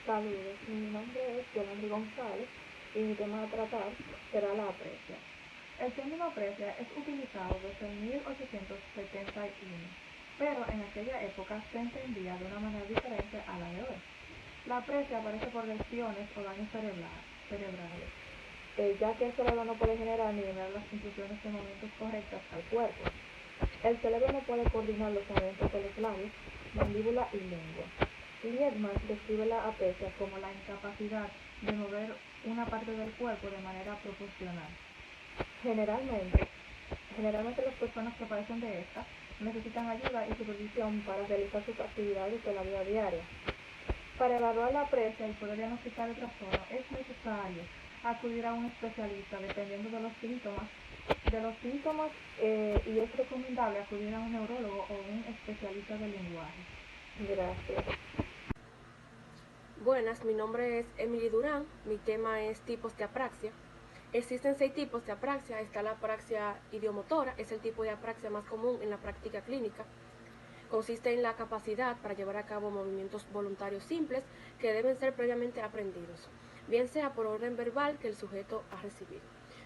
Saludos, mi nombre es Yolanda González y mi tema a tratar será la apresia. El término apresia es utilizado desde 1871, pero en aquella época se entendía de una manera diferente a la de hoy. La apresia aparece por lesiones o daños cerebrales, ya que el cerebro no puede generar ni enviar las instrucciones de movimientos correctas al cuerpo. El cerebro no puede coordinar los movimientos de los labios, mandíbula y lengua. Liebman describe la apresia como la incapacidad de mover una parte del cuerpo de manera proporcional. Generalmente, generalmente las personas que padecen de esta necesitan ayuda y supervisión para realizar sus actividades de la vida diaria. Para evaluar la apresia y poder diagnosticar el trastorno es necesario acudir a un especialista dependiendo de los síntomas y es recomendable acudir a un neurólogo o un especialista del lenguaje. Gracias. Buenas, mi nombre es Emily Durán, mi tema es tipos de apraxia. Existen 6 tipos de apraxia. Está la apraxia idiomotora, es el tipo de apraxia más común en la práctica clínica. Consiste en la capacidad para llevar a cabo movimientos voluntarios simples que deben ser previamente aprendidos, bien sea por orden verbal que el sujeto ha recibido.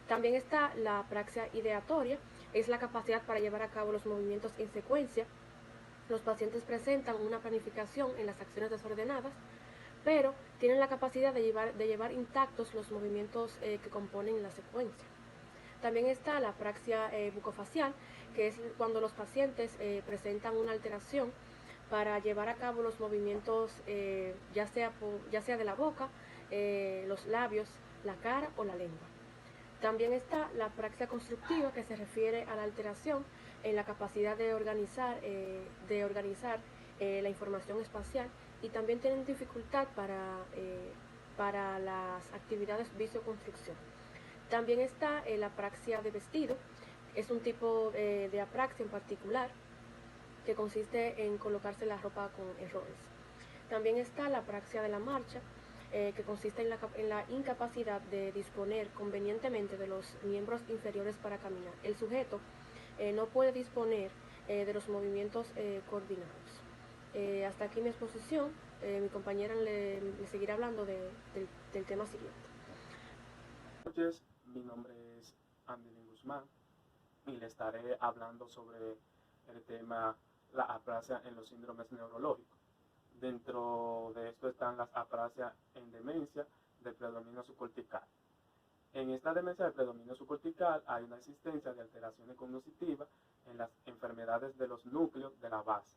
También está la apraxia ideatoria, es la capacidad para llevar a cabo los movimientos en secuencia. Los pacientes presentan una planificación en las acciones desordenadas, pero tienen la capacidad de llevar intactos los movimientos que componen la secuencia. También está la apraxia bucofacial, que es cuando los pacientes presentan una alteración para llevar a cabo los movimientos ya sea de la boca, los labios, la cara o la lengua. También está la apraxia constructiva, que se refiere a la alteración en la capacidad de organizar la información espacial, y también tienen dificultad para las actividades visoconstrucción. También está la apraxia de vestido, es un tipo de apraxia en particular que consiste en colocarse la ropa con errores. También está la apraxia de la marcha, que consiste en la incapacidad de disponer convenientemente de los miembros inferiores para caminar. El sujeto no puede disponer de los movimientos coordinados. Hasta aquí mi exposición. Mi compañera le seguirá hablando del tema siguiente. Buenas noches, mi nombre es Andy Guzmán y le estaré hablando sobre el tema la aprasia en los síndromes neurológicos. Dentro de esto están las aprasias en demencia de predominio subcortical. En esta demencia de predominio subcortical hay una existencia de alteraciones cognitivas en las enfermedades de los núcleos de la base.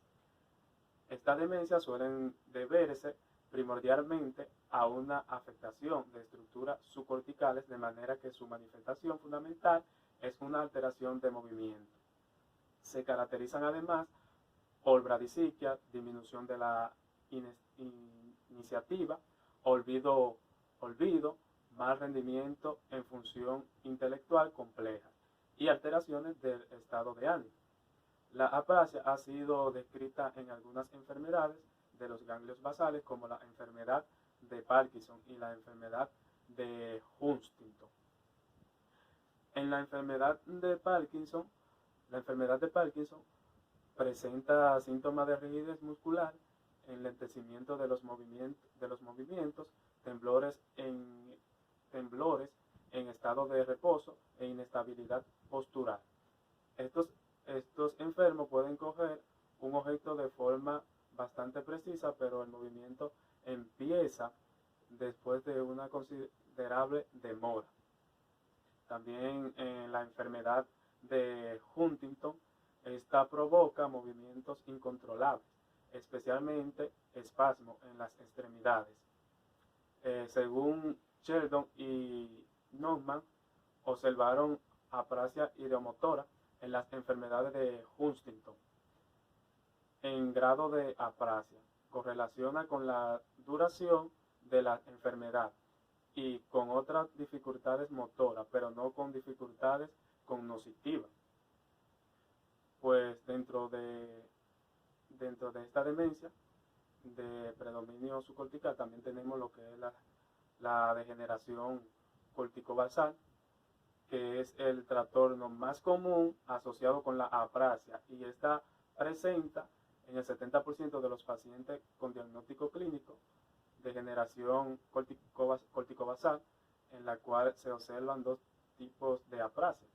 Estas demencias suelen deberse primordialmente a una afectación de estructuras subcorticales, de manera que su manifestación fundamental es una alteración de movimiento. Se caracterizan además por bradisiquia, disminución de la iniciativa, olvido, mal rendimiento en función intelectual compleja y alteraciones del estado de ánimo. La aprasia ha sido descrita en algunas enfermedades de los ganglios basales, como la enfermedad de Parkinson y la enfermedad de Huntington. En la enfermedad de Parkinson presenta síntomas de rigidez muscular, enlentecimiento de los movimientos, temblores en estado de reposo e inestabilidad postural. Estos enfermos pueden coger un objeto de forma bastante precisa, pero el movimiento empieza después de una considerable demora. También en la enfermedad de Huntington, esta provoca movimientos incontrolables, especialmente espasmos en las extremidades. Según Sheldon y Norman, observaron aprasia ideomotora en las enfermedades de Huntington en grado de aprasia. Correlaciona con la duración de la enfermedad y con otras dificultades motoras, pero no con dificultades cognitivas. Pues dentro de esta demencia de predominio subcortical también tenemos lo que es la degeneración corticobasal, que es el trastorno más común asociado con la aprasia, y esta presenta en el 70% de los pacientes con diagnóstico clínico degeneración corticobasal, en la cual se observan dos tipos de aprasia: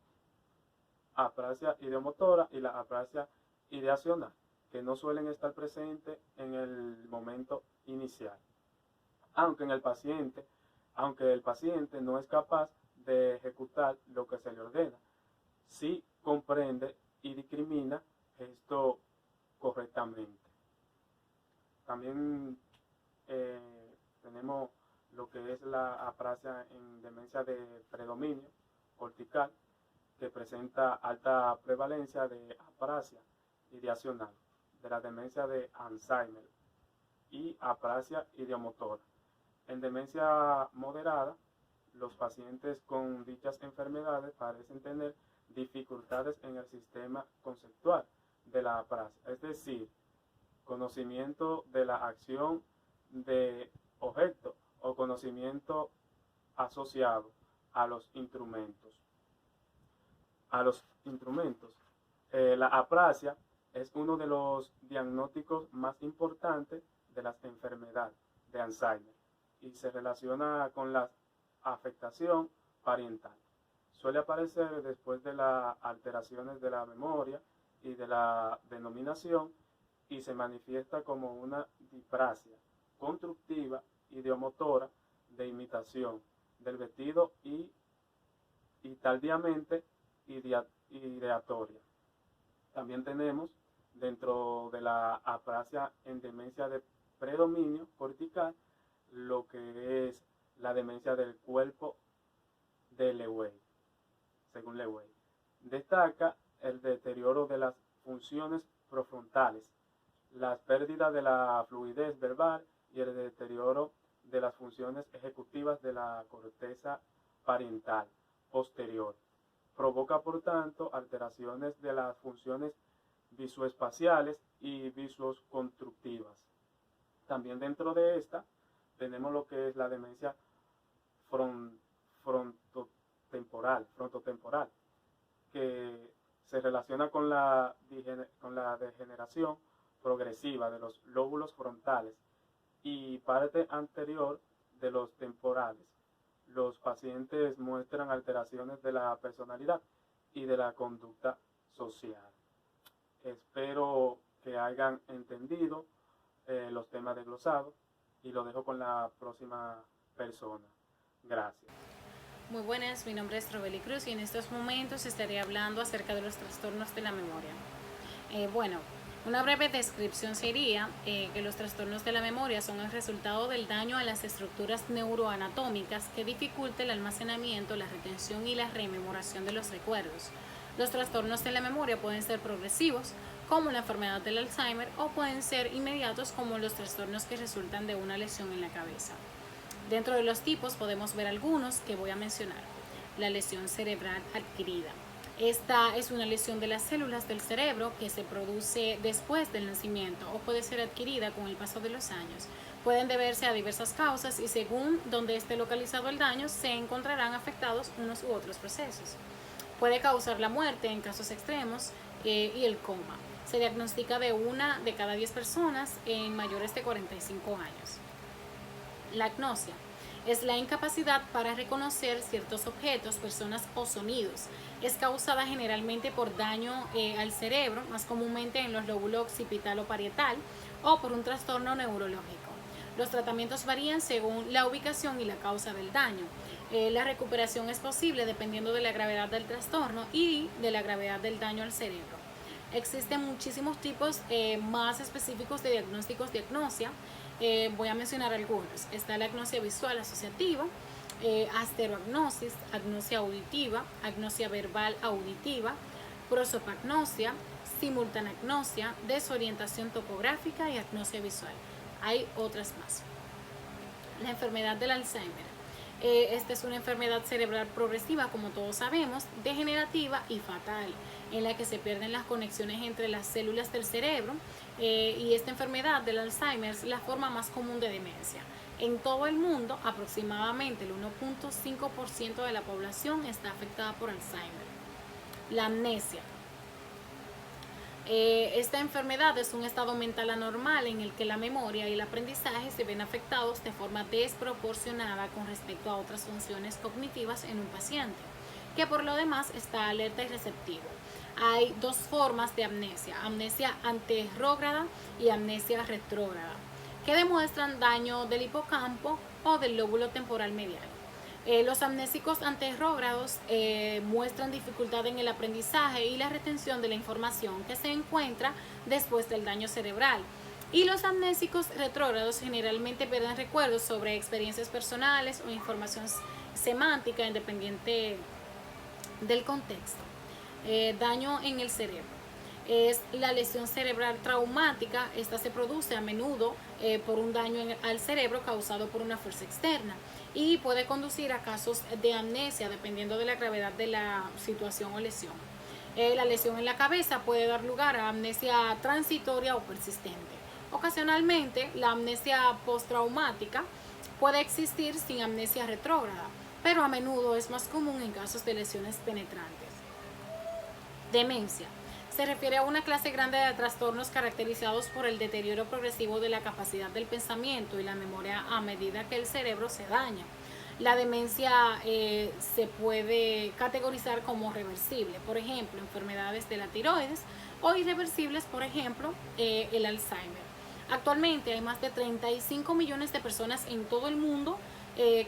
aprasia ideomotora y la aprasia ideacional, que no suelen estar presentes en el momento inicial, aunque el paciente no es capaz de ejecutar lo que se le ordena, sí comprende y discrimina esto correctamente. También tenemos lo que es la aprasia en demencia de predominio cortical, que presenta alta prevalencia de aprasia ideacional, de la demencia de Alzheimer y aprasia ideomotora. En demencia moderada, los pacientes con dichas enfermedades parecen tener dificultades en el sistema conceptual de la aprasia, es decir, conocimiento de la acción de objeto o conocimiento asociado a los instrumentos. La aprasia es uno de los diagnósticos más importantes de las enfermedades de Alzheimer y se relaciona con la afectación parental. Suele aparecer después de las alteraciones de la memoria y de la denominación y se manifiesta como una disprasia constructiva ideomotora de imitación del vestido y tardíamente ideatoria. También tenemos dentro de la aprasia en demencia de predominio cortical lo que es la demencia del cuerpo de Lewy, según Lewy. Destaca el deterioro de las funciones profrontales, las pérdidas de la fluidez verbal y el deterioro de las funciones ejecutivas de la corteza parietal posterior. Provoca, por tanto, alteraciones de las funciones visoespaciales y visuoconstructivas. También dentro de esta tenemos lo que es la demencia frontotemporal, que se relaciona con la degeneración progresiva de los lóbulos frontales y parte anterior de los temporales. Los pacientes muestran alteraciones de la personalidad y de la conducta social. Espero que hayan entendido los temas desglosados y lo dejo con la próxima persona. Gracias. Muy buenas, mi nombre es Robeli Cruz y en estos momentos estaré hablando acerca de los trastornos de la memoria. Una breve descripción sería que los trastornos de la memoria son el resultado del daño a las estructuras neuroanatómicas que dificulta el almacenamiento, la retención y la rememoración de los recuerdos. Los trastornos de la memoria pueden ser progresivos, como la enfermedad del Alzheimer, o pueden ser inmediatos, como los trastornos que resultan de una lesión en la cabeza. Dentro de los tipos podemos ver algunos que voy a mencionar. La lesión cerebral adquirida. Esta es una lesión de las células del cerebro que se produce después del nacimiento o puede ser adquirida con el paso de los años. Pueden deberse a diversas causas y según donde esté localizado el daño se encontrarán afectados unos u otros procesos. Puede causar la muerte en casos extremos y el coma. Se diagnostica de 1 de cada 10 personas en mayores de 45 años. La agnosia es la incapacidad para reconocer ciertos objetos, personas o sonidos. Es causada generalmente por daño al cerebro, más comúnmente en los lóbulos occipital o parietal, o por un trastorno neurológico. Los tratamientos varían según la ubicación y la causa del daño. La recuperación es posible dependiendo de la gravedad del trastorno y de la gravedad del daño al cerebro. Existen muchísimos tipos más específicos de diagnósticos de agnosia. Voy a mencionar algunos. Está la agnosia visual asociativa, asteroagnosis, agnosia auditiva, agnosia verbal auditiva, prosopagnosia, simultaneagnosia, desorientación topográfica y agnosia visual. Hay otras más. La enfermedad del Alzheimer. Esta es una enfermedad cerebral progresiva, como todos sabemos, degenerativa y fatal, en la que se pierden las conexiones entre las células del cerebro, y esta enfermedad del Alzheimer es la forma más común de demencia. En todo el mundo, aproximadamente el 1.5% de la población está afectada por Alzheimer. La amnesia. Esta enfermedad es un estado mental anormal en el que la memoria y el aprendizaje se ven afectados de forma desproporcionada con respecto a otras funciones cognitivas en un paciente, que por lo demás está alerta y receptivo. Hay dos formas de amnesia: amnesia anterrógrada y amnesia retrógrada, que demuestran daño del hipocampo o del lóbulo temporal medial. Los amnésicos anterrógrados muestran dificultad en el aprendizaje y la retención de la información que se encuentra después del daño cerebral. Y los amnésicos retrógrados generalmente pierden recuerdos sobre experiencias personales o información semántica independiente del contexto. Daño en el cerebro. Es la lesión cerebral traumática. Esta se produce a menudo por un daño al cerebro causado por una fuerza externa y puede conducir a casos de amnesia dependiendo de la gravedad de la situación o lesión. La lesión en la cabeza puede dar lugar a amnesia transitoria o persistente. Ocasionalmente, la amnesia postraumática puede existir sin amnesia retrógrada, pero a menudo es más común en casos de lesiones penetrantes. Demencia. Se refiere a una clase grande de trastornos caracterizados por el deterioro progresivo de la capacidad del pensamiento y la memoria a medida que el cerebro se daña. La demencia se puede categorizar como reversible, por ejemplo, enfermedades de la tiroides, o irreversibles, por ejemplo, el Alzheimer. Actualmente hay más de 35 millones de personas en todo el mundo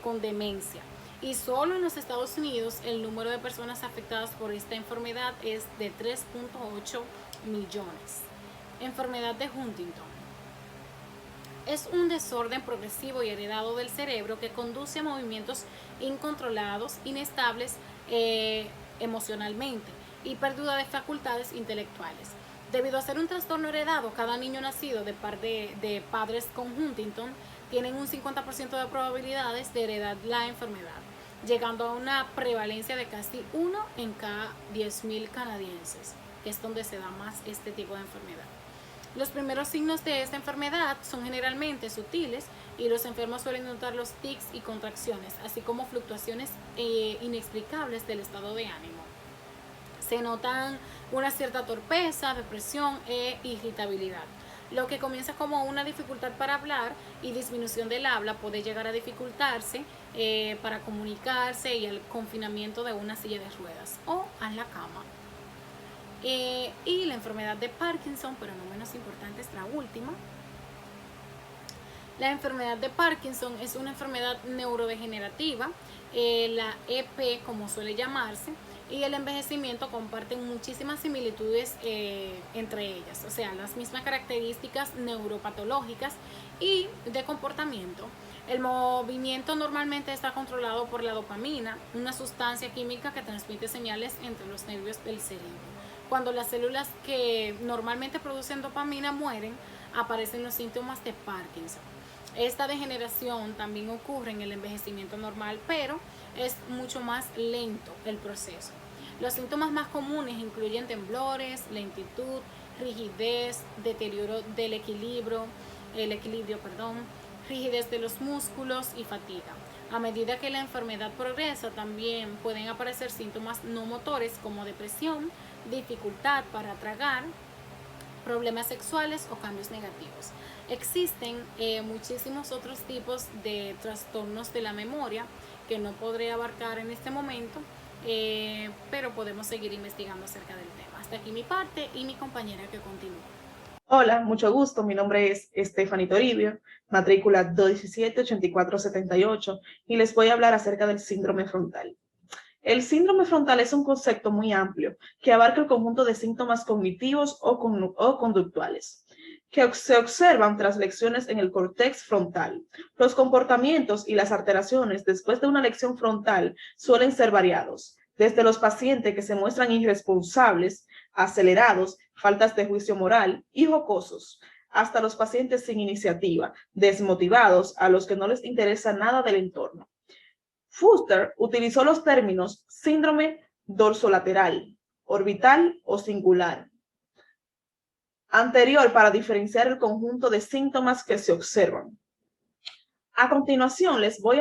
con demencia. Y solo en los Estados Unidos el número de personas afectadas por esta enfermedad es de 3.8 millones. Enfermedad de Huntington. Es un desorden progresivo y heredado del cerebro que conduce a movimientos incontrolados, inestables emocionalmente y pérdida de facultades intelectuales. Debido a ser un trastorno heredado, cada niño nacido de padres con Huntington tienen un 50% de probabilidades de heredar la enfermedad, llegando a una prevalencia de casi 1 en cada 10.000 canadienses, que es donde se da más este tipo de enfermedad. Los primeros signos de esta enfermedad son generalmente sutiles y los enfermos suelen notar los tics y contracciones, así como fluctuaciones inexplicables del estado de ánimo. Se notan una cierta torpeza, depresión e irritabilidad. Lo que comienza como una dificultad para hablar y disminución del habla puede llegar a dificultarse para comunicarse y el confinamiento de una silla de ruedas o a la cama. Y la enfermedad de Parkinson, pero no menos importante, es la última. La enfermedad de Parkinson es una enfermedad neurodegenerativa, la EP como suele llamarse, y el envejecimiento comparten muchísimas similitudes entre ellas, o sea, las mismas características neuropatológicas y de comportamiento. El movimiento normalmente está controlado por la dopamina, una sustancia química que transmite señales entre los nervios del cerebro. Cuando las células que normalmente producen dopamina mueren, aparecen los síntomas de Parkinson. Esta degeneración también ocurre en el envejecimiento normal, pero es mucho más lento el proceso. Los síntomas más comunes incluyen temblores, lentitud, rigidez, deterioro del equilibrio, rigidez de los músculos y fatiga. A medida que la enfermedad progresa, también pueden aparecer síntomas no motores como depresión, dificultad para tragar, problemas sexuales o cambios negativos. Existen muchísimos otros tipos de trastornos de la memoria que no podré abarcar en este momento, pero podemos seguir investigando acerca del tema. Hasta aquí mi parte y mi compañera que continúa. Hola, mucho gusto. Mi nombre es Stephanie Toribio, matrícula 217-8478, y les voy a hablar acerca del síndrome frontal. El síndrome frontal es un concepto muy amplio que abarca el conjunto de síntomas cognitivos o conductuales que se observan tras lesiones en el córtex frontal. Los comportamientos y las alteraciones después de una lesión frontal suelen ser variados, desde los pacientes que se muestran irresponsables, acelerados, faltas de juicio moral y jocosos, hasta los pacientes sin iniciativa, desmotivados, a los que no les interesa nada del entorno. Fuster utilizó los términos síndrome dorsolateral, orbital o singular anterior para diferenciar el conjunto de síntomas que se observan. A continuación, les voy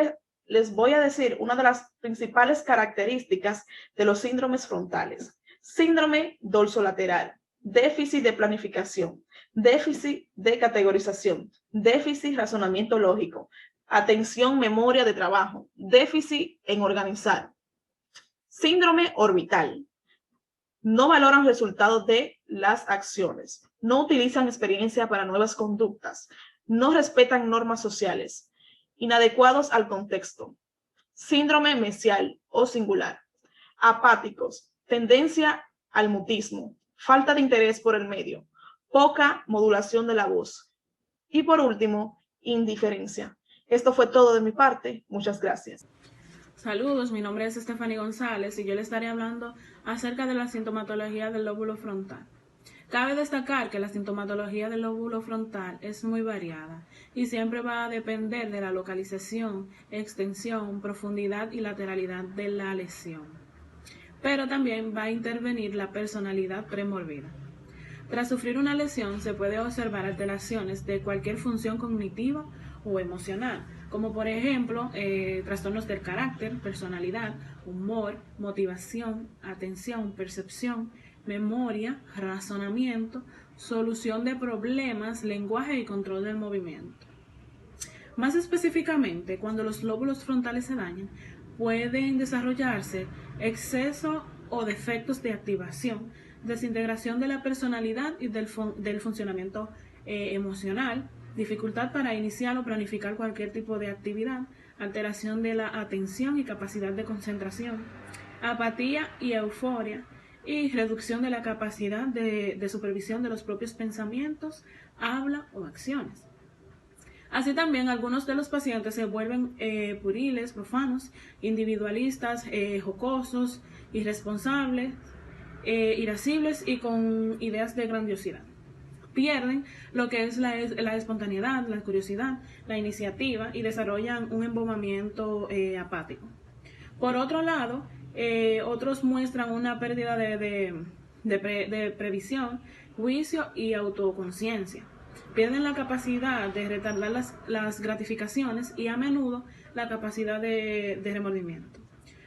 a decir una de las principales características de los síndromes frontales. Síndrome dorsolateral. déficit de planificación, déficit de categorización, déficit razonamiento lógico, atención, memoria de trabajo, déficit en organizar, síndrome orbital. No valoran resultados de las acciones, no utilizan experiencia para nuevas conductas, no respetan normas sociales, inadecuados al contexto, síndrome mesial o singular, apáticos, tendencia al mutismo, falta de interés por el medio, poca modulación de la voz y por último, indiferencia. Esto fue todo de mi parte. Muchas gracias. Saludos, mi nombre es Stephanie González y yo le estaré hablando acerca de la sintomatología del lóbulo frontal. Cabe destacar que la sintomatología del lóbulo frontal es muy variada y siempre va a depender de la localización, extensión, profundidad y lateralidad de la lesión. Pero también va a intervenir la personalidad premorbida. Tras sufrir una lesión se puede observar alteraciones de cualquier función cognitiva o emocional, como por ejemplo trastornos del carácter, personalidad, humor, motivación, atención, percepción, memoria, razonamiento, solución de problemas, lenguaje y control del movimiento. Más específicamente, cuando los lóbulos frontales se dañan, pueden desarrollarse exceso o defectos de activación, desintegración de la personalidad y del funcionamiento emocional, dificultad para iniciar o planificar cualquier tipo de actividad, alteración de la atención y capacidad de concentración, apatía y euforia, y reducción de la capacidad de supervisión de los propios pensamientos, habla o acciones. Así también algunos de los pacientes se vuelven puriles, profanos, individualistas, jocosos, irresponsables, irascibles y con ideas de grandiosidad. Pierden lo que es la espontaneidad, la curiosidad, la iniciativa y desarrollan un embobamiento apático. Por otro lado, otros muestran una pérdida de previsión, juicio y autoconciencia. Pierden la capacidad de retardar las gratificaciones y a menudo la capacidad de remordimiento.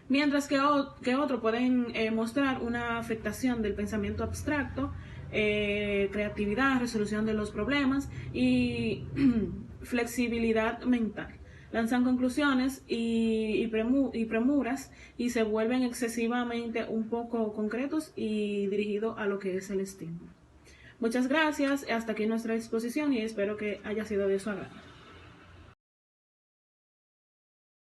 Mientras que otros pueden mostrar una afectación del pensamiento abstracto, creatividad, resolución de los problemas y flexibilidad mental. Lanzan conclusiones y premuras y se vuelven excesivamente un poco concretos y dirigidos a lo que es el estímulo. Muchas gracias, hasta aquí nuestra exposición y espero que haya sido de su agrado.